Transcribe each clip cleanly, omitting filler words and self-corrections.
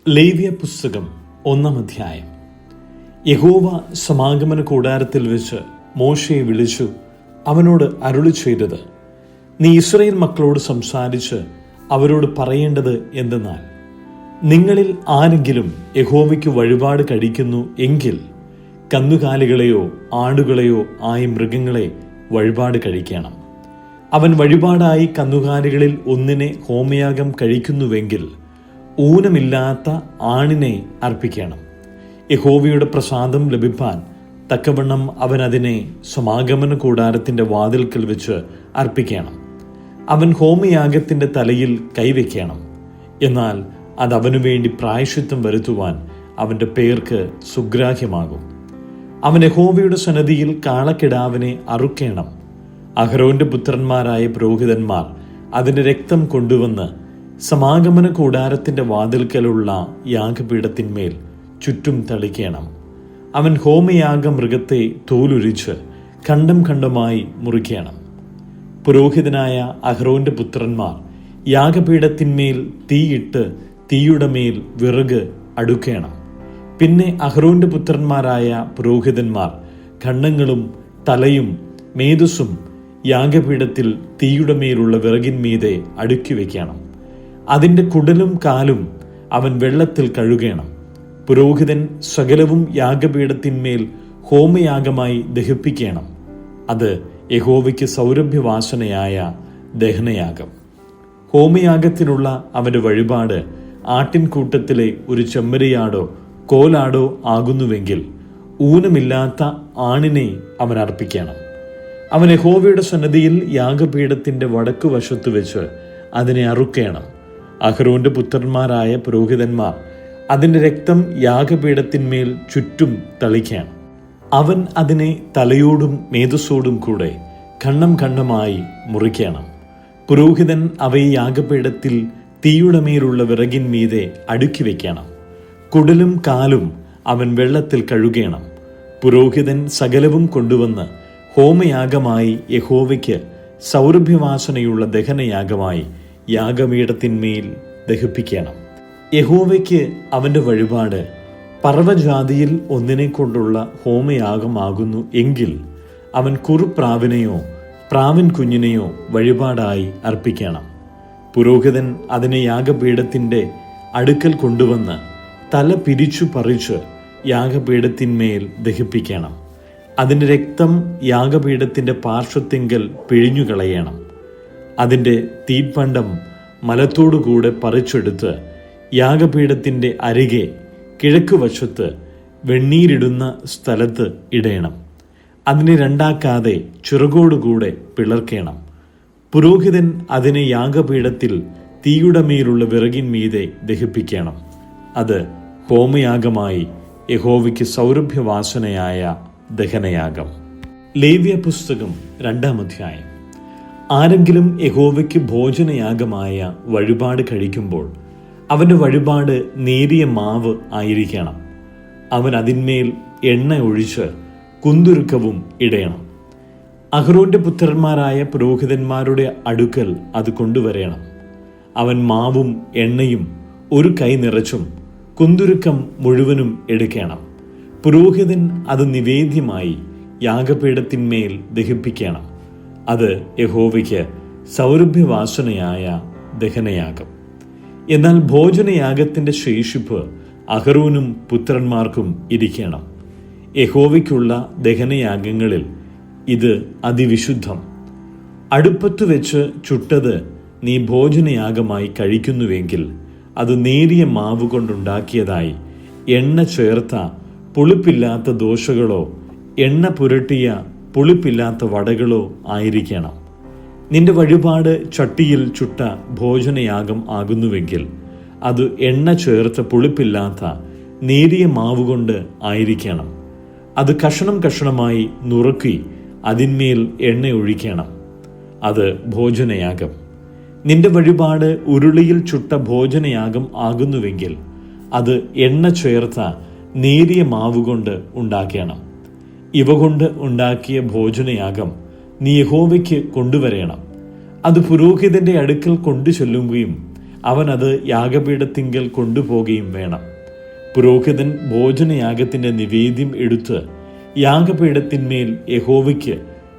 ലേവ്യ പുസ്തകം 1-ാം അധ്യായം. യഹോവ സമാഗമന കൂടാരത്തിൽ വെച്ച് മോശയെ വിളിച്ചു അവനോട് അരുളി ചെയ്തത്, നീ ഇസ്രായേൽ മക്കളോട് സംസാരിച്ച് അവരോട് പറയേണ്ടത് എന്തെന്നാൽ, നിങ്ങളിൽ ആരെങ്കിലും യഹോവയ്ക്ക് വഴിപാട് കഴിക്കുന്നു എങ്കിൽ കന്നുകാലികളെയോ ആടുകളെയോ ആയ മൃഗങ്ങളെ വഴിപാട് കഴിക്കണം. അവൻ വഴിപാടായി കന്നുകാലികളിൽ ഒന്നിനെ ഹോമയാഗം കഴിക്കുന്നുവെങ്കിൽ ഊനമില്ലാത്ത ആണിനെ അർപ്പിക്കണം. യഹോവയുടെ പ്രസാദം ലഭിപ്പാൻ തക്കവണ്ണം അവൻ അതിനെ സമാഗമന കൂടാരത്തിന്റെ വാതിൽക്കൽ വെച്ച് അർപ്പിക്കണം. അവൻ ഹോമയാഗത്തിന്റെ തലയിൽ കൈവയ്ക്കണം. എന്നാൽ അത് അവനു വേണ്ടി പ്രായശ്ചിത്തം വരുത്തുവാൻ അവന്റെ പേർക്ക് സുഗ്രാഹ്യമാകും. അവൻ യഹോവയുടെ സന്നിധിയിൽ കാളക്കിടാവിനെ അറുക്കേണം. അഹരോന്റെ പുത്രന്മാരായ പുരോഹിതന്മാർ അതിന്റെ രക്തം കൊണ്ടുവന്ന് സമാഗമന കൂടാരത്തിന്റെ വാതിൽക്കലുള്ള യാഗപീഠത്തിന്മേൽ ചുറ്റും തളിക്കണം. അവൻ ഹോമയാഗ മൃഗത്തെ തോലുരിച്ച് ഖണ്ഡം ഖണ്ഡമായി മുറിക്കണം. പുരോഹിതനായ അഹരോന്റെ പുത്രന്മാർ യാഗപീഠത്തിന്മേൽ തീയിട്ട് തീയുടെ മേൽ വിറക് അടുക്കണം. പിന്നെ അഹരോന്റെ പുത്രന്മാരായ പുരോഹിതന്മാർ ഖണ്ഡങ്ങളും തലയും മേധസ്സും യാഗപീഠത്തിൽ തീയുടെ മേലുള്ള വിറകിന്മീതെ അടുക്കി വയ്ക്കണം. അതിന്റെ കുടലും കാലും അവൻ വെള്ളത്തിൽ കഴുകണം. പുരോഹിതൻ സകലവും യാഗപീഠത്തിന്മേൽ ഹോമയാഗമായി ദഹിപ്പിക്കണം. അത് യഹോവയ്ക്ക് സൗരഭ്യവാസനയായ ദഹനയാഗം. ഹോമയാഗത്തിനുള്ള അവന്റെ വഴിപാട് ആട്ടിൻകൂട്ടത്തിലെ ഒരു ചെമ്മരിയാടോ കോലാടോ ആകുന്നുവെങ്കിൽ ഊനമില്ലാത്ത ആണിനെ അവൻ അർപ്പിക്കണം. അവൻ യഹോവയുടെ സന്നിധിയിൽ യാഗപീഠത്തിന്റെ വടക്കു വശത്തു വെച്ച് അതിനെ അറുക്കേണം. അഹരോന്റെ പുത്രന്മാരായ പുരോഹിതന്മാർ അതിന്റെ രക്തം യാഗപീഠത്തിന്മേൽ ചുറ്റും തളിക്കണം. അവൻ അതിനെ തലയോടും മേധസ്സോടും കൂടെ ഖണ്ഡം ഖണ്ഡമായി മുറിക്കണം. പുരോഹിതൻ അവയെ യാഗപീഠത്തിൽ തീയുടെ മേലുള്ള വിറകിന്മീതെ അടുക്കി വയ്ക്കണം. കുടലും കാലും അവൻ വെള്ളത്തിൽ കഴുകണം. പുരോഹിതൻ സകലവും കൊണ്ടുവന്ന് ഹോമയാഗമായി യഹോവയ്ക്ക് സൗരഭ്യവാസനയുള്ള ദഹനയാഗമായി യാഗപീഠത്തിന്മേൽ ദഹിപ്പിക്കണം. യഹോവയ്ക്ക് അവന്റെ വഴിപാട് പർവ്വജാതിയിൽ ഒന്നിനെ കൊണ്ടുള്ള ഹോമയാഗമാകുന്നു എങ്കിൽ അവൻ കുറുപ്രാവിനെയോ പ്രാവിൻ കുഞ്ഞിനെയോ വഴിപാടായി അർപ്പിക്കണം. പുരോഹിതൻ അതിനെ യാഗപീഠത്തിന്റെ അടുക്കൽ കൊണ്ടുവന്ന് തല പിരിച്ചു പറിച്ച് യാഗപീഠത്തിന്മേൽ ദഹിപ്പിക്കണം. അതിന്റെ രക്തം യാഗപീഠത്തിന്റെ പാർശ്വത്തിങ്കൽ പിഴിഞ്ഞുകളയണം. അതിന്റെ തീപ്പണ്ടം മലത്തോടുകൂടെ പറിച്ചെടുത്ത് യാഗപീഠത്തിന്റെ അരികെ കിഴക്കുവശത്ത് വെണ്ണീരിടുന്ന സ്ഥലത്ത് ഇടയണം. അതിനെ രണ്ടാക്കാതെ ചിറകോടുകൂടെ പിളർക്കണം. പുരോഹിതൻ അതിനെ യാഗപീഠത്തിൽ തീയുടെ മേലുള്ള വിറകിന്മീതെ ദഹിപ്പിക്കണം. അത് ഹോമയാഗമായി യഹോവയ്ക്ക് സൗരഭ്യവാസനയായ ദഹനയാഗം. ലേവ്യ പുസ്തകം 2-ാം അധ്യായം. ആരെങ്കിലും യഹോവയ്ക്ക് ഭോജനയാഗമായ വഴിപാട് കഴിക്കുമ്പോൾ അവന്റെ വഴിപാട് നേരിയ മാവ് ആയിരിക്കണം. അവൻ അതിന്മേൽ എണ്ണ ഒഴിച്ച് കുന്തുരുക്കവും ഇടയണം. അഹരോന്റെ പുത്രന്മാരായ പുരോഹിതന്മാരുടെ അടുക്കൽ അത് കൊണ്ടുവരേണം. അവൻ മാവും എണ്ണയും ഒരു കൈ നിറച്ചും കുന്തുരുക്കം മുഴുവനും എടുക്കണം. പുരോഹിതൻ അത് നിവേദ്യമായി യാഗപീഠത്തിന്മേൽ ദഹിപ്പിക്കണം. അത് യഹോവയ്ക്ക് സൗരഭ്യവാസനയായ ദഹനയാഗം. എന്നാൽ ഭോജനയാഗത്തിന്റെ ശേഷിപ്പ് അഹരോനും പുത്രന്മാർക്കും ഇരിക്കണം. യഹോവയ്ക്കുള്ള ദഹനയാഗങ്ങളിൽ ഇത് അതിവിശുദ്ധം. അടുപ്പത്തു വെച്ച് ചുട്ടത് നീ ഭോജനയാഗമായി കഴിക്കുന്നുവെങ്കിൽ അത് നേരിയ മാവ് കൊണ്ടുണ്ടാക്കിയതായി എണ്ണ ചേർത്ത പുളിപ്പില്ലാത്ത ദോശകളോ എണ്ണ പുരട്ടിയ പുളിപ്പില്ലാത്ത വടകളോ ആയിരിക്കണം. നിന്റെ വഴിപാട് ചട്ടിയിൽ ചുട്ട ഭോജനയാഗം ആകുന്നുവെങ്കിൽ അത് എണ്ണ ചേർത്ത പുളിപ്പില്ലാത്ത നേരിയ മാവുകൊണ്ട് ആയിരിക്കണം. അത് കഷണം കഷണമായി നുറുക്കി അതിന്മേൽ എണ്ണ ഒഴിക്കണം. അത് ഭോജനയാഗം. നിന്റെ വഴിപാട് ഉരുളിയിൽ ചുട്ട ഭോജനയാഗം ആകുന്നുവെങ്കിൽ അത് എണ്ണ ചേർത്ത നേരിയ മാവുകൊണ്ട് ഉണ്ടാക്കണം. ഇവ കൊണ്ട് ഉണ്ടാക്കിയ ഭോജനയാഗം നീ യഹോവയ്ക്ക് കൊണ്ടുവരേണം. അത് പുരോഹിതന്റെ അടുക്കൽ കൊണ്ടു ചെല്ലുകയും അവൻ അത് യാഗപീഠത്തിങ്കൽ കൊണ്ടുപോകുകയും വേണം. പുരോഹിതൻ ഭോജനയാഗത്തിന്റെ നിവേദ്യം എടുത്ത് യാഗപീഠത്തിന്മേൽ യഹോവയ്ക്ക്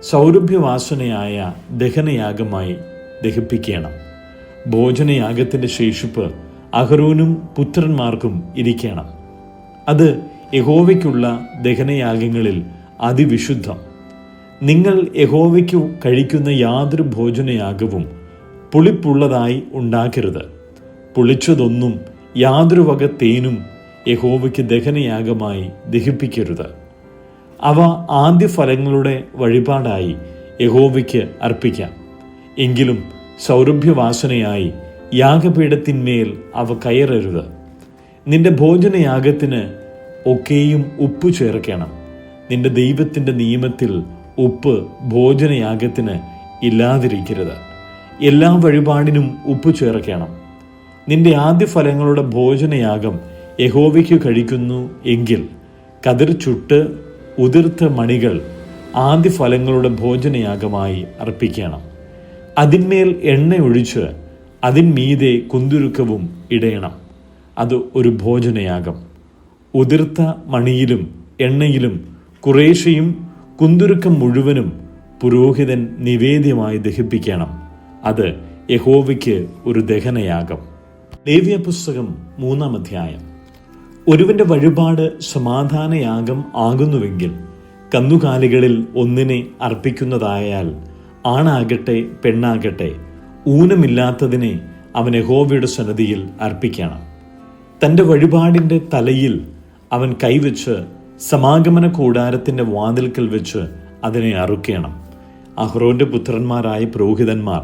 സൗരഭ്യവാസനയായ ദഹനയാഗമായി ദഹിപ്പിക്കണം. ഭോജനയാഗത്തിന്റെ ശേഷിപ്പ് അഹരോനും പുത്രന്മാർക്കും ഇരിക്കണം. അത് യഹോവയ്ക്കുള്ള ദഹനയാഗങ്ങളിൽ അതിവിശുദ്ധം. നിങ്ങൾ യഹോവയ്ക്കു കഴിക്കുന്ന യാതൊരു ഭോജനയാഗവും പുളിപ്പുള്ളതായി ഉണ്ടാക്കരുത്. പുളിച്ചതൊന്നും യാതൊരു വക തേനും യഹോവയ്ക്ക് ദഹനയാഗമായി ദഹിപ്പിക്കരുത്. അവ ആദ്യഫലങ്ങളുടെ വഴിപാടായി യഹോവയ്ക്ക് അർപ്പിക്കാം. എങ്കിലും സൗരഭ്യവാസനയായി യാഗപീഠത്തിന്മേൽ അവ കയറരുത്. നിന്റെ ഭോജനയാഗത്തിന് ഒക്കെയും ഉപ്പ് ചേർക്കണം. നിന്റെ ദൈവത്തിൻ്റെ നിയമത്തിൽ ഉപ്പ് ഭോജനയാഗത്തിന് ഇല്ലാതിരിക്കരുത്. എല്ലാ വഴിപാടിനും ഉപ്പ് ചേർക്കണം. നിന്റെ ആദ്യഫലങ്ങളുടെ ഭോജനയാഗം യഹോവയ്ക്ക് കഴിക്കുന്നു എങ്കിൽ കതിർ ചുട്ട് ഉതിർത്ത മണികൾ ആദ്യഫലങ്ങളുടെ ഭോജനയാഗമായി അർപ്പിക്കണം. അതിന്മേൽ എണ്ണ ഒഴിച്ച് അതിന്മീതെ കുന്തുരുക്കവും ഇടയണം. അത് ഒരു ഭോജനയാഗം. ഉതിർത്ത മണിയിലും എണ്ണയിലും കുറേശ്ശെയും കുന്തുരുക്കം മുഴുവനും പുരോഹിതൻ നിവേദ്യമായി ദഹിപ്പിക്കണം. അത് യഹോവയ്ക്ക് ഒരു ദഹനയാഗം. ലേവ്യ പുസ്തകം 3-ാം അധ്യായം. ഒരുവന്റെ വഴിപാട് സമാധാനയാഗം ആകുന്നുവെങ്കിൽ കന്നുകാലികളിൽ ഒന്നിനെ അർപ്പിക്കുന്നതായാൽ ആണാകട്ടെ പെണ്ണാകട്ടെ ഊനമില്ലാത്തതിനെ അവൻ യഹോവയുടെ സന്നിധിയിൽ അർപ്പിക്കണം. തൻ്റെ വഴിപാടിൻ്റെ തലയിൽ അവൻ കൈവച്ച് സമാഗമന കൂടാരത്തിൻ്റെ വാതിൽക്കൽ വെച്ച് അതിനെ അറുക്കണം. അഹ്റോന്റെ പുത്രന്മാരായ പുരോഹിതന്മാർ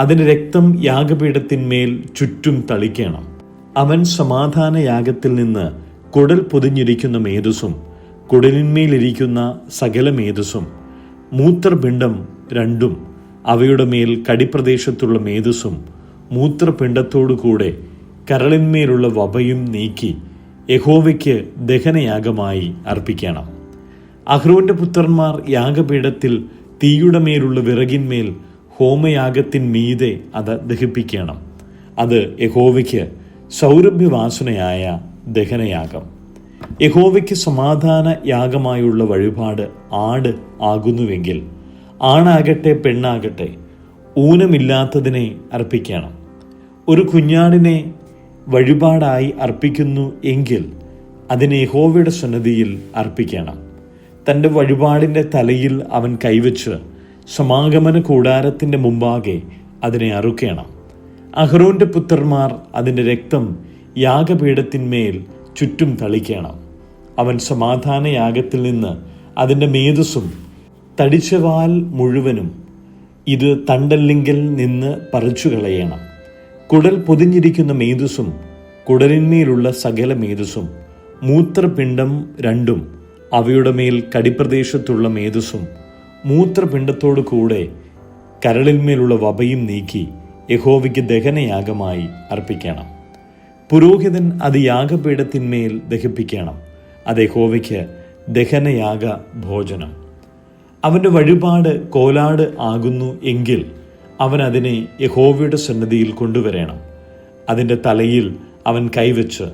അതിൻ്റെ രക്തം യാഗപീഠത്തിന്മേൽ ചുറ്റും തളിക്കണം. അവൻ സമാധാന യാഗത്തിൽ നിന്ന് കുടൽ പൊതിഞ്ഞിരിക്കുന്ന മേധസ്സും കുടലിന്മേലിരിക്കുന്ന സകല മേധസ്സും മൂത്രപിണ്ഡം രണ്ടും അവയുടെ മേൽ കടിപ്രദേശത്തുള്ള മേധസ്സും മൂത്രപിണ്ഡത്തോടുകൂടെ കരളിന്മേലുള്ള വപയും നീക്കി യഹോവയ്ക്ക് ദഹനയാഗമായി അർപ്പിക്കണം. അഹ്റോന്റെ പുത്രന്മാർ യാഗപീഠത്തിൽ തീയുടെ മേലുള്ള വിറകിന്മേൽ ഹോമയാഗത്തിന്മീതെ അത് ദഹിപ്പിക്കണം. അത് യഹോവയ്ക്ക് സൗരഭ്യവാസനയായ ദഹനയാഗം. യഹോവയ്ക്ക് സമാധാന യാഗമായുള്ള വഴിപാട് ആട് ആകുന്നുവെങ്കിൽ ആണാകട്ടെ പെണ്ണാകട്ടെ ഊനമില്ലാത്തതിനെ അർപ്പിക്കണം. ഒരു കുഞ്ഞാടിനെ വഴിപാടായി അർപ്പിക്കുന്നു എങ്കിൽ അതിനെ യഹോവയുടെ സന്നിധിയിൽ അർപ്പിക്കണം. തൻ്റെ വഴിപാടിൻ്റെ തലയിൽ അവൻ കൈവച്ച് സമാഗമന കൂടാരത്തിൻ്റെ മുമ്പാകെ അതിനെ അറുക്കണം. അഹ്റോന്റെ പുത്രന്മാർ അതിൻ്റെ രക്തം യാഗപീഠത്തിന്മേൽ ചുറ്റും തളിക്കണം. അവൻ സമാധാന യാഗത്തിൽ നിന്ന് അതിൻ്റെ മേധസ്സും തടിച്ചവാൽ മുഴുവനും ഇത് തണ്ടല്ലിങ്കൽ നിന്ന് പറിച്ചു കളയണം. കുടൽ പൊതിഞ്ഞിരിക്കുന്ന മേധസ്സും കുടലിന്മേലുള്ള സകല മേധസ്സും മൂത്രപിണ്ഡം രണ്ടും അവയുടെ മേൽ കടിപ്രദേശത്തുള്ള മേധസ്സും മൂത്രപിണ്ഡത്തോടു കൂടെ കരളിന്മേലുള്ള വപയും നീക്കി യഹോവയ്ക്ക് ദഹനയാഗമായി അർപ്പിക്കണം. പുരോഹിതൻ അത് യാഗപീഠത്തിന്മേൽ ദഹിപ്പിക്കണം. അത് യഹോവയ്ക്ക് ദഹനയാഗ ഭോജനം. അവൻ്റെ വഴിപാട് കോലാട് ആകുന്നു എങ്കിൽ അവൻ അതിനെ യഹോവയുടെ സന്നിധിയിൽ കൊണ്ടുവരണം. അതിൻ്റെ തലയിൽ അവൻ കൈവച്ച്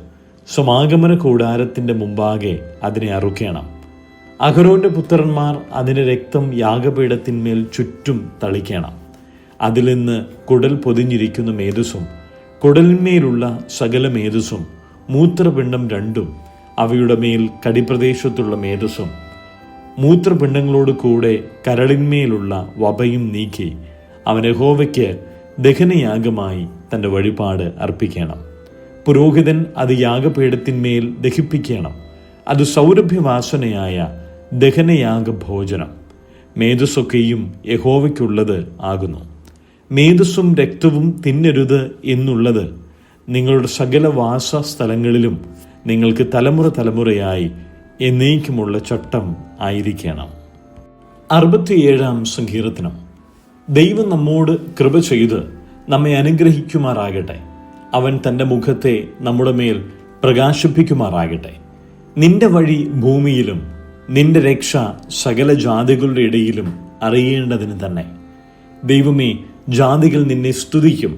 സമാഗമന കൂടാരത്തിൻ്റെ മുമ്പാകെ അതിനെ അറുക്കണം. അഹ്റോന്റെ പുത്രന്മാർ അതിൻ്റെ രക്തം യാഗപീഠത്തിന്മേൽ ചുറ്റും തളിക്കണം. അതിൽ നിന്ന് കുടൽ പൊതിഞ്ഞിരിക്കുന്ന മേധസ്സും കുടലിന്മേലുള്ള സകല മേധസ്സും മൂത്രപിണ്ഡം രണ്ടും അവയുടെ മേൽ കടിപ്രദേശത്തുള്ള മേധസ്സും മൂത്രപിണ്ഡങ്ങളോട് കൂടെ കരളിന്മേലുള്ള വപയും നീക്കി അവൻ യഹോവയ്ക്ക് ദഹനയാഗമായി തൻ്റെ വഴിപാട് അർപ്പിക്കണം. പുരോഹിതൻ അത് യാഗപീഠത്തിന്മേൽ ദഹിപ്പിക്കണം. അത് സൗരഭ്യവാസനയായ ദഹനയാഗ ഭോജനം. മേധസ്സൊക്കെയും യഹോവയ്ക്കുള്ളത് ആകുന്നു. മേധസ്സും രക്തവും തിന്നരുത് എന്നുള്ളത് നിങ്ങളുടെ സകല വാസ സ്ഥലങ്ങളിലും നിങ്ങൾക്ക് തലമുറ തലമുറയായി എന്നേക്കുമുള്ള ചട്ടം ആയിരിക്കണം. 67-ാം സങ്കീർത്തനം. ദൈവം നമ്മോട് കൃപ ചെയ്ത് നമ്മെ അനുഗ്രഹിക്കുമാറാകട്ടെ. അവൻ തൻ്റെ മുഖത്തെ നമ്മുടെ മേൽ പ്രകാശിപ്പിക്കുമാറാകട്ടെ. നിന്റെ വഴി ഭൂമിയിലും നിന്റെ രക്ഷ സകല ജാതികളുടെ ഇടയിലും അറിയേണ്ടതിന് തന്നെ. ദൈവമേ, ജാതികൾ നിന്നെ സ്തുതിക്കും,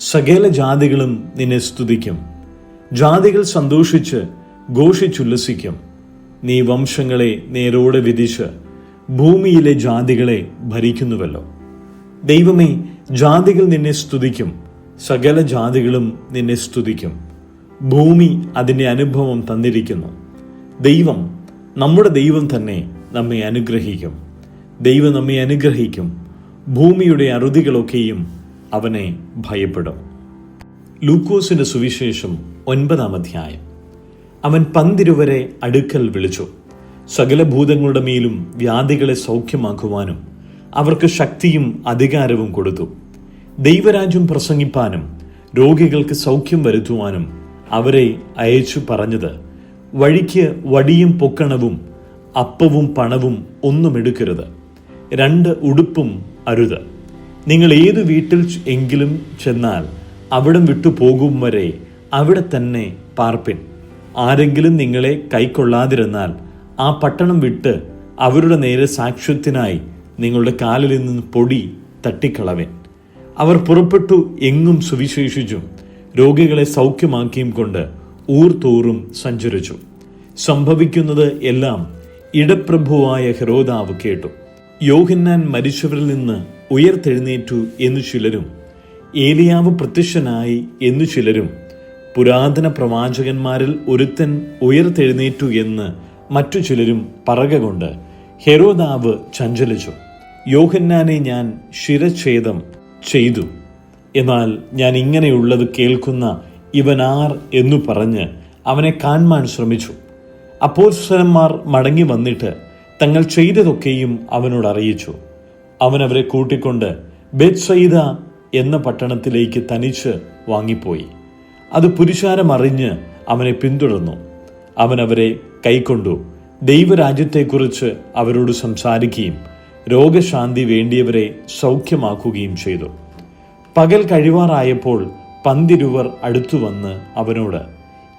സകല ജാതികളും നിന്നെ സ്തുതിക്കും. ജാതികൾ സന്തോഷിച്ച് ഘോഷിച്ചുല്ലസിക്കും. നീ വംശങ്ങളെ നേരോടെ വിധിച്ച് ഭൂമിയിലെ ജാതികളെ ഭരിക്കുന്നുവല്ലോ. ദൈവമേ, ജാതികൾ നിന്നെ സ്തുതിക്കും, സകല ജാതികളും നിന്നെ സ്തുതിക്കും. ഭൂമി അതിൻ്റെ അനുഭവം തന്നിരിക്കുന്നു. ദൈവം, നമ്മുടെ ദൈവം തന്നെ നമ്മെ അനുഗ്രഹിക്കും. ദൈവം നമ്മെ അനുഗ്രഹിക്കും. ഭൂമിയുടെ അറുതികളൊക്കെയും അവനെ ഭയപ്പെടും. ലൂക്കോസിന്റെ സുവിശേഷം 9-ാം അധ്യായം. അവൻ 12 അടുക്കൽ വിളിച്ചു. സകല ഭൂതങ്ങളുടെ മേലും വ്യാധികളെ സൗഖ്യമാക്കുവാനും അവർക്ക് ശക്തിയും അധികാരവും കൊടുത്തു. ദൈവരാജ്യം പ്രസംഗിപ്പാനും രോഗികൾക്ക് സൗഖ്യം വരുത്തുവാനും അവരെ അയച്ചു പറഞ്ഞത്, വഴിക്ക് വടിയും പൊക്കണവും അപ്പവും പണവും ഒന്നും എടുക്കരുത്, 2 ഉടുപ്പും അരുത്. നിങ്ങൾ ഏതു വീട്ടിൽ എങ്കിലും ചെന്നാൽ അവിടം വിട്ടു പോകും വരെ അവിടെ തന്നെ പാർപ്പിൻ. ആരെങ്കിലും നിങ്ങളെ കൈക്കൊള്ളാതിരുന്നാൽ ആ പട്ടണം വിട്ട് അവരുടെ നേരെ സാക്ഷ്യത്തിനായി നിങ്ങളുടെ കാലിൽ നിന്ന് പൊടി തട്ടിക്കളവൻ. അവർ പുറപ്പെട്ടു എങ്ങും സുവിശേഷിച്ചും രോഗികളെ സൗഖ്യമാക്കിയും കൊണ്ട് ഊർ തോറും സഞ്ചരിച്ചു. സംഭവിക്കുന്നത് എല്ലാം ഇടപ്രഭുവായ ഹെരോദാവ് കേട്ടു. യോഹന്നാൻ മരിച്ചവരിൽ നിന്ന് ഉയർത്തെഴുന്നേറ്റു എന്നു ചിലരും, ഏലിയാവ് പ്രത്യക്ഷനായി എന്നു ചിലരും, പുരാതന പ്രവാചകന്മാരിൽ ഒരുത്തൻ ഉയർത്തെഴുന്നേറ്റു എന്ന് മറ്റു ചിലരും പറകകൊണ്ട് ഹെരോദാവ് ചഞ്ചലിച്ചു. യോഹന്നാനെ ഞാൻ ശിരച്ഛേദം ചെയ്തു, എന്നാൽ ഞാൻ ഇങ്ങനെയുള്ളത് കേൾക്കുന്ന ഇവനാർ എന്നു പറഞ്ഞ് അവനെ കാണുവാൻ ശ്രമിച്ചു. അപ്പോസ്തലന്മാർ മടങ്ങി വന്നിട്ട് തങ്ങൾ ചെയ്തതൊക്കെയും അവനോട് അറിയിച്ചു. അവൻ അവരെ കൂട്ടിക്കൊണ്ട് ബേത്സയിദ എന്ന പട്ടണത്തിലേക്ക് തനിച്ച് വാങ്ങിപ്പോയി. അത് പുരുഷാരം അറിഞ്ഞ് അവനെ പിന്തുടർന്നു. അവൻ അവരെ കൈക്കൊണ്ടു ദൈവരാജ്യത്തെക്കുറിച്ച് അവരോട് സംസാരിക്കുകയും രോഗശാന്തി വേണ്ടിയവരെ സൗഖ്യമാക്കുകയും ചെയ്തു. പകൽ കഴിവാറായപ്പോൾ 12 അടുത്തു വന്ന് അവനോട്,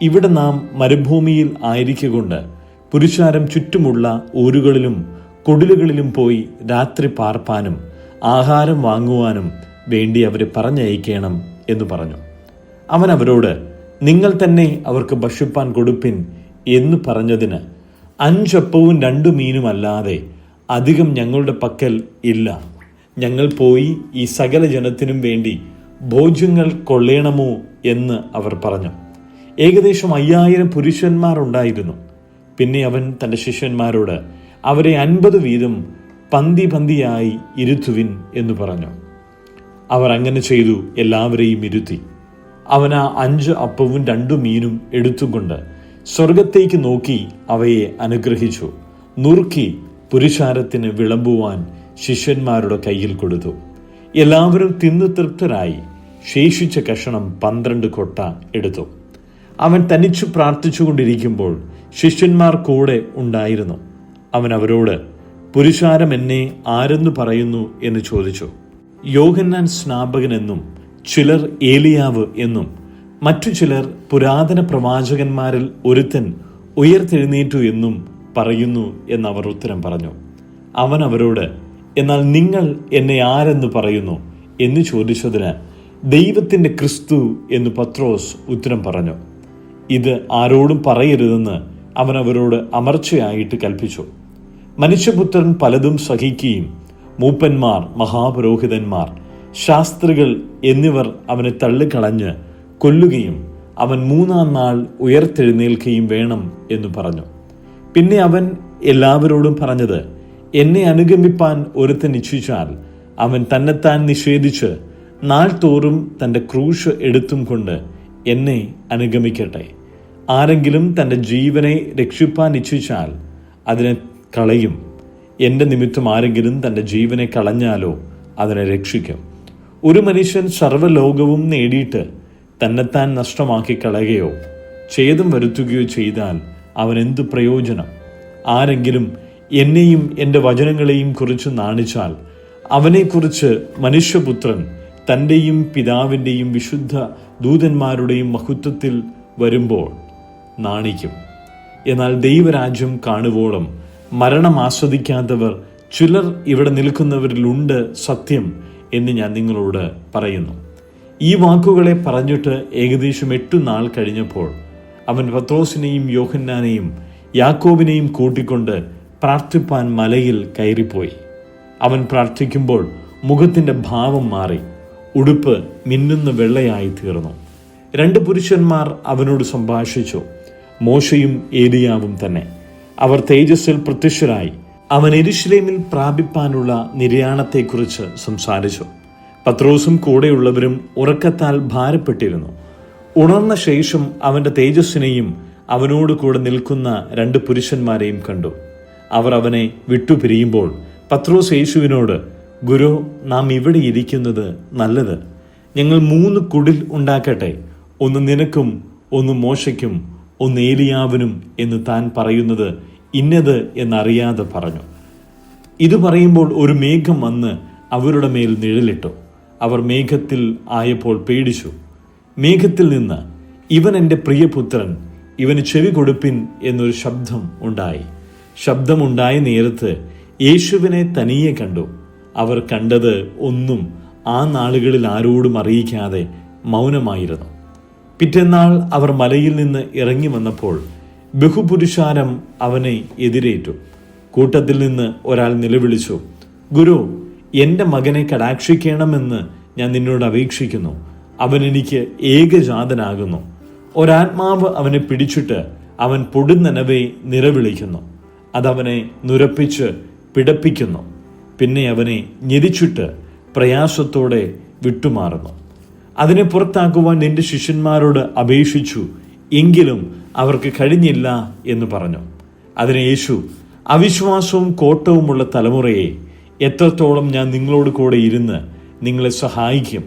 ഇവിടെ നാം മരുഭൂമിയിൽ ആയിരിക്കൊണ്ട് പുരുഷാരം ചുറ്റുമുള്ള ഊരുകളിലും കുടിലുകളിലും പോയി രാത്രി പാർപ്പാനും ആഹാരം വാങ്ങുവാനും വേണ്ടി അവരെ പറഞ്ഞയക്കണം എന്ന് പറഞ്ഞു. അവൻ അവരോട്, നിങ്ങൾ തന്നെ അവർക്ക് ഭക്ഷിപ്പാൻ കൊടുപ്പിൻ എന്ന് പറഞ്ഞതിന്, 5 അപ്പവും 2 മീനും അല്ലാതെ അധികം ഞങ്ങളുടെ പക്കൽ ഇല്ല. ഞങ്ങൾ പോയി ഈ സകല ജനത്തിനും വേണ്ടി ഭോജ്യങ്ങൾ കൊള്ളേണമോ എന്ന് അവർ പറഞ്ഞു. ഏകദേശം 5000 പുരുഷന്മാർ ഉണ്ടായിരുന്നു. പിന്നെ അവൻ തൻ്റെ ശിഷ്യന്മാരോട്, അവരെ 50 വീതം പന്തിയായി ഇരുത്തുവിൻ എന്ന് പറഞ്ഞു. അവർ അങ്ങനെ ചെയ്തു, എല്ലാവരെയും ഇരുത്തി. അവൻ ആ 5 അപ്പവും 2 മീനും എടുത്തുകൊണ്ട് സ്വർഗത്തേക്ക് നോക്കി അവയെ അനുഗ്രഹിച്ചു, നുറുക്കി പുരുഷാരത്തിന് വിളമ്പുവാൻ ശിഷ്യന്മാരുടെ കയ്യിൽ കൊടുത്തു. എല്ലാവരും തിന്നു തൃപ്തരായി. ശേഷിച്ച കഷണം 12 കൊട്ട എടുത്തു. അവൻ തനിച്ചു പ്രാർത്ഥിച്ചുകൊണ്ടിരിക്കുമ്പോൾ ശിഷ്യന്മാർ കൂടെ ഉണ്ടായിരുന്നു. അവൻ അവരോട്, പുരുഷാരം എന്നെ ആരെന്നു പറയുന്നു എന്ന് ചോദിച്ചു. യോഹന്നാൻ സ്നാപകൻ എന്നും ചിലർ ഏലിയാവ് എന്നും മറ്റു ചിലർ പുരാതന പ്രവാചകന്മാരിൽ ഒരുത്തൻ ഉയർത്തെഴുന്നേറ്റു എന്നും പറയുന്നു എന്നവർ ഉത്തരം പറഞ്ഞു. അവൻ അവരോട്, എന്നാൽ നിങ്ങൾ എന്നെ ആരെന്ന് പറയുന്നു എന്ന് ചോദിച്ചതിന്, ദൈവത്തിൻ്റെ ക്രിസ്തു എന്ന് പത്രോസ് ഉത്തരം പറഞ്ഞു. ഇത് ആരോടും പറയരുതെന്ന് അവൻ അവരോട് അമർച്ചയായിട്ട് കൽപ്പിച്ചു. മനുഷ്യപുത്രൻ പലതും സഹിക്കുകയും മൂപ്പന്മാർ, മഹാപുരോഹിതന്മാർ, ശാസ്ത്രികൾ എന്നിവർ അവനെ തള്ളിക്കളഞ്ഞ് കൊല്ലുകയും അവൻ 3-ാം നാൾ ഉയർത്തെഴുന്നേൽക്കുകയും വേണം എന്ന് പറഞ്ഞു. പിന്നെ അവൻ എല്ലാവരോടും പറഞ്ഞത്, എന്നെ അനുഗമിപ്പാൻ ഒരുത്തൻ ഇച്ഛിച്ചാൽ അവൻ തന്നെത്താൻ നിഷേധിച്ച് നാൾ തോറും തൻ്റെ ക്രൂശ് എടുത്തും കൊണ്ട് എന്നെ അനുഗമിക്കട്ടെ. ആരെങ്കിലും തൻ്റെ ജീവനെ രക്ഷിപ്പാൻ ഇച്ഛിച്ചാൽ അതിനെ കളയും. എൻ്റെ നിമിത്തം ആരെങ്കിലും തൻ്റെ ജീവനെ കളഞ്ഞാലോ അതിനെ രക്ഷിക്കും. ഒരു മനുഷ്യൻ സർവ്വലോകവും നേടിയിട്ട് തന്നെത്താൻ നഷ്ടമാക്കി കളയുകയോ ഛേദം വരുത്തുകയോ ചെയ്താൽ അവൻ എന്തു പ്രയോജനം? ആരെങ്കിലും എന്നെയും എൻ്റെ വചനങ്ങളെയും കുറിച്ച് നാണിച്ചാൽ അവനെക്കുറിച്ച് മനുഷ്യപുത്രൻ തൻ്റെയും പിതാവിൻ്റെയും വിശുദ്ധ ദൂതന്മാരുടെയും മഹത്വത്തിൽ വരുമ്പോൾ നാണിക്കും. എന്നാൽ ദൈവരാജ്യം കാണുവോളം മരണം ആസ്വദിക്കാത്തവർ ചിലർ ഇവിടെ നിൽക്കുന്നവരിലുണ്ട് സത്യം എന്ന് ഞാൻ നിങ്ങളോട് പറയുന്നു. ഈ വാക്കുകളെ പറഞ്ഞിട്ട് ഏകദേശം 8 നാൾ കഴിഞ്ഞപ്പോൾ അവൻ പത്രോസിനെയും യോഹന്നാനെയും യാക്കോബിനെയും കൂട്ടിക്കൊണ്ട് പ്രാർത്ഥിപ്പാൻ മലയിൽ കയറിപ്പോയി. അവൻ പ്രാർത്ഥിക്കുമ്പോൾ മുഖത്തിന്റെ ഭാവം മാറി, ഉടുപ്പ് മിന്നുന്ന വെള്ളയായി തീർന്നു. 2 പുരുഷന്മാർ അവനോട് സംഭാഷിച്ചു, മോശയും ഏലിയാവും തന്നെ. അവർ തേജസ്സിൽ പ്രത്യക്ഷരായി. അവൻ യെരൂശലേമിൽ പ്രാപിപ്പാനുള്ള നിര്യാണത്തെക്കുറിച്ച് സംസാരിച്ചു. പത്രോസും കൂടെയുള്ളവരും ഉറക്കത്താൽ ഭാരപ്പെട്ടിരുന്നു. ഉണർന്ന ശേഷം അവന്റെ തേജസ്സിനെയും അവനോട് കൂടെ നിൽക്കുന്ന 2 പുരുഷന്മാരെയും കണ്ടു. അവർ അവനെ വിട്ടുപിരിയുമ്പോൾ പത്രോസ് യേശുവിനോട്, ഗുരു, നാം ഇവിടെ ഇരിക്കുന്നത് നല്ലത്. ഞങ്ങൾ 3 കുടിൽ ഉണ്ടാക്കട്ടെ, ഒന്ന് നിനക്കും, ഒന്ന് മോശയ്ക്കും, ഒന്ന് ഏലിയാവിനും എന്ന് താൻ പറയുന്നത് ഇന്നത് എന്നറിയാതെ പറഞ്ഞു. ഇത് പറയുമ്പോൾ ഒരു മേഘം വന്ന് അവരുടെ മേൽ നിഴലിട്ടു. അവർ മേഘത്തിൽ ആയപ്പോൾ പേടിച്ചു. മേഘത്തിൽ നിന്ന്, ഇവൻ എൻ്റെ പ്രിയപുത്രൻ, ഇവന് ചെവി കൊടുപ്പിൻ എന്നൊരു ശബ്ദം ഉണ്ടായി. ശബ്ദമുണ്ടായ നേരത്ത് യേശുവിനെ തനിയെ കണ്ടു. അവർ കണ്ടത് ഒന്നും ആ നാളുകളിൽ ആരോടും അറിയിക്കാതെ മൗനമായിരുന്നു. പിറ്റേന്നാൾ അവർ മലയിൽ നിന്ന് ഇറങ്ങി വന്നപ്പോൾ ബഹുപുരുഷാരം അവനെ എതിരേറ്റു. കൂട്ടത്തിൽ നിന്ന് ഒരാൾ നിലവിളിച്ചു, ഗുരു, എൻ്റെ മകനെ കടാക്ഷിക്കണമെന്ന് ഞാൻ നിന്നോട് അപേക്ഷിക്കുന്നു. അവൻ എനിക്ക് ഏകജാതനാകുന്നു. ഒരാത്മാവ് അവനെ പിടിച്ചിട്ട് അവൻ പൊടുന്നനവെ നിലവിളിക്കുന്നു. അതവനെ നുരപ്പിച്ച് പിടപ്പിക്കുന്നു. പിന്നെ അവനെ ഞെരിച്ചിട്ട് പ്രയാസത്തോടെ വിട്ടുമാറുന്നു. അതിനെ പുറത്താക്കുവാൻ നിന്റെ ശിഷ്യന്മാരോട് അപേക്ഷിച്ചു, എങ്കിലും അവർക്ക് കഴിഞ്ഞില്ല എന്ന് പറഞ്ഞു. അതിന് യേശു, അവിശ്വാസവും കോട്ടവുമുള്ള തലമുറയെ, എത്രത്തോളം ഞാൻ നിങ്ങളോട് കൂടെ ഇരുന്ന് നിങ്ങളെ സഹായിക്കും.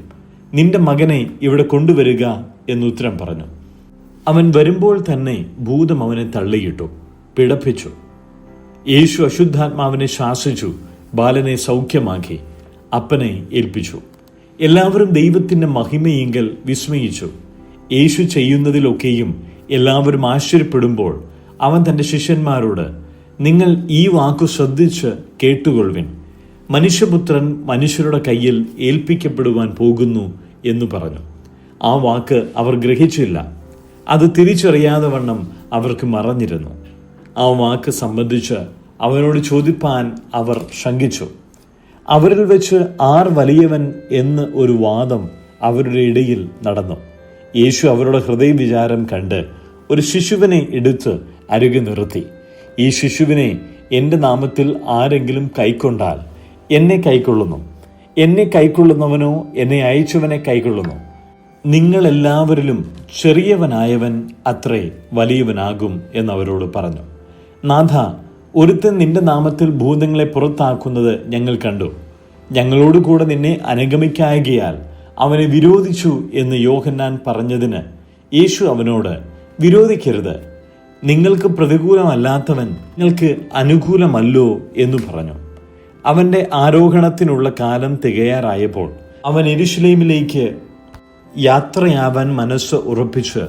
നിന്റെ മകനെ ഇവിടെ കൊണ്ടുവരിക എന്നുത്തരം പറഞ്ഞു. അവൻ വരുമ്പോൾ തന്നെ ഭൂതം അവനെ തള്ളിയിട്ടു, പിടപ്പിച്ചു. യേശു അശുദ്ധാത്മാവിനെ ശാസിച്ചു, ബാലനെ സൗഖ്യമാക്കി അപ്പനെ ഏൽപ്പിച്ചു. എല്ലാവരും ദൈവത്തിന്റെ മഹിമയെങ്കിൽ വിസ്മയിച്ചു. യേശു ചെയ്യുന്നതിലൊക്കെയും എല്ലാവരും ആശ്ചര്യപ്പെടുമ്പോൾ അവൻ തന്റെ ശിഷ്യന്മാരോട്, നിങ്ങൾ ഈ വാക്കു ശ്രദ്ധിച്ച് കേട്ടുകൊള്ളുവിൻ. മനുഷ്യപുത്രൻ മനുഷ്യരുടെ കയ്യിൽ ഏൽപ്പിക്കപ്പെടുവാൻ പോകുന്നു എന്ന് പറഞ്ഞു. ആ വാക്ക് അവർ ഗ്രഹിച്ചില്ല. അത് തിരിച്ചറിയാതെ വണ്ണം അവർക്ക് മറഞ്ഞിരുന്നു. ആ വാക്ക് സംബന്ധിച്ച് അവനോട് ചോദിപ്പാൻ അവർ ശങ്കിച്ചു. അവരിൽ വെച്ച് ആർ വലിയവൻ എന്ന് ഒരു വാദം അവരുടെ ഇടയിൽ നടന്നു. യേശു അവരുടെ ഹൃദയവിചാരം കണ്ട് ഒരു ശിശുവിനെ എടുത്ത് അരുകെ നിർത്തി. ഈ ശിശുവിനെ എൻ്റെ നാമത്തിൽ ആരെങ്കിലും കൈക്കൊണ്ടാൽ എന്നെ കൈക്കൊള്ളുന്നു, എന്നെ കൈക്കൊള്ളുന്നവനോ എന്നെ അയച്ചവനെ കൈക്കൊള്ളുന്നു. നിങ്ങളെല്ലാവരിലും ചെറിയവനായവൻ അത്രേ വലിയവനാകും എന്നവരോട് പറഞ്ഞു. നാഥ, ഒരുത്തൻ നിന്റെ നാമത്തിൽ ഭൂതങ്ങളെ പുറത്താക്കുന്നത് ഞങ്ങൾ കണ്ടു. ഞങ്ങളോട് കൂടെ നിന്നെ അനുഗമിക്കായകയാൽ അവനെ വിരോധിച്ചു എന്ന് യോഹന്നാൻ പറഞ്ഞതിന് യേശു അവനോട്, വിരോധിക്കരുത്. നിങ്ങൾക്ക് പ്രതികൂലമല്ലാത്തവൻ നിങ്ങൾക്ക് അനുകൂലമല്ലോ എന്ന് പറഞ്ഞു. അവന്റെ ആരോഹണത്തിനുള്ള കാലം തികയാറായപ്പോൾ അവൻ യെരൂശലേമിലേക്ക് യാത്രയാവാൻ മനസ്സ് ഉറപ്പിച്ച്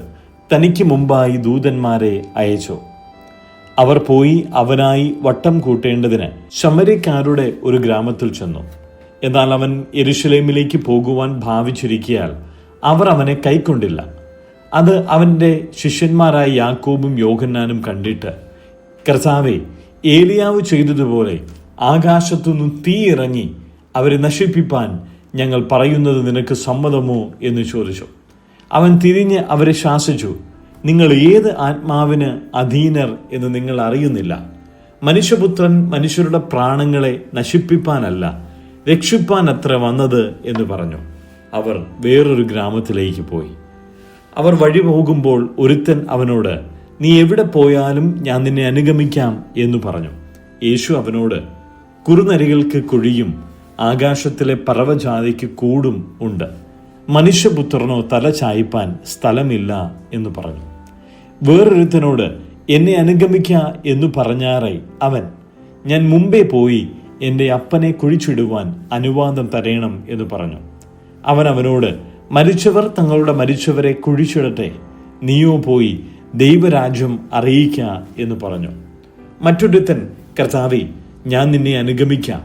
തനിക്ക് മുമ്പായി ദൂതന്മാരെ അയച്ചു. അവർ പോയി അവനായി വട്ടം കൂട്ടേണ്ടതിന് ശമര്യക്കാരുടെ ഒരു ഗ്രാമത്തിൽ ചെന്നു. എന്നാൽ അവൻ യെരൂശലേമിലേക്ക് പോകുവാൻ ഭാവിച്ചിരിക്കയാൽ അവർ അവനെ കൈക്കൊണ്ടില്ല. അത് അവന്റെ ശിഷ്യന്മാരായ യാക്കോബും യോഹന്നാനും കണ്ടിട്ട്, കർത്താവേ, ഏലിയാവ് ചെയ്തതുപോലെ ആകാശത്തുനിന്ന് തീ ഇറങ്ങി അവരെ നശിപ്പിപ്പാൻ ഞങ്ങൾ പറയുന്നത് നിനക്ക് സമ്മതമോ എന്ന് ചോദിച്ചു. അവൻ തിരിഞ്ഞ് അവരെ ശാസിച്ചു, നിങ്ങൾ ഏത് ആത്മാവിന് അധീനർ എന്ന് നിങ്ങൾ അറിയുന്നില്ല. മനുഷ്യപുത്രൻ മനുഷ്യരുടെ പ്രാണങ്ങളെ നശിപ്പിപ്പാനല്ല, രക്ഷിപ്പാൻ അത്ര വന്നത് എന്ന് പറഞ്ഞു. അവർ വേറൊരു ഗ്രാമത്തിലേക്ക് പോയി. അവർ വഴി പോകുമ്പോൾ ഒരുത്തൻ അവനോട്, നീ എവിടെ പോയാലും ഞാൻ നിന്നെ അനുഗമിക്കാം എന്ന് പറഞ്ഞു. യേശു അവനോട്, കുറുനരികൾക്ക് കുഴിയും ആകാശത്തിലെ പറവജാതിക്ക് കൂടും ഉണ്ട്, മനുഷ്യപുത്രനോ തല ചായ്പാൻ സ്ഥലമില്ല എന്ന് പറഞ്ഞു. വേറൊരുത്തനോട്, എന്നെ അനുഗമിക്ക എന്ന് പറഞ്ഞാറേ അവൻ, ഞാൻ മുമ്പേ പോയി എൻ്റെ അപ്പനെ കുഴിച്ചിടുവാൻ അനുവാദം തരേണം എന്ന് പറഞ്ഞു. അവൻ അവനോട്, മരിച്ചവർ തങ്ങളുടെ മരിച്ചവരെ കുഴിച്ചിടട്ടെ, നീയോ പോയി ദൈവരാജ്യം അറിയിക്ക എന്ന് പറഞ്ഞു. മറ്റൊരുത്തൻ, കർത്താവേ, ഞാൻ നിന്നെ അനുഗമിക്കാം.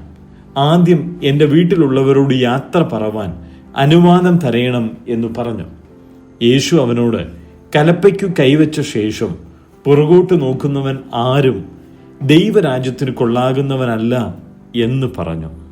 ആദ്യം എൻ്റെ വീട്ടിലുള്ളവരോട് യാത്ര പറവാൻ അനുവാദം തരയണം എന്ന് പറഞ്ഞു. യേശു അവനോട്, കലപ്പയ്ക്കു കൈവച്ച ശേഷം പുറകോട്ട് നോക്കുന്നവൻ ആരും ദൈവരാജ്യത്തിന് കൊള്ളാകുന്നവനല്ല എന്ന് പറഞ്ഞു.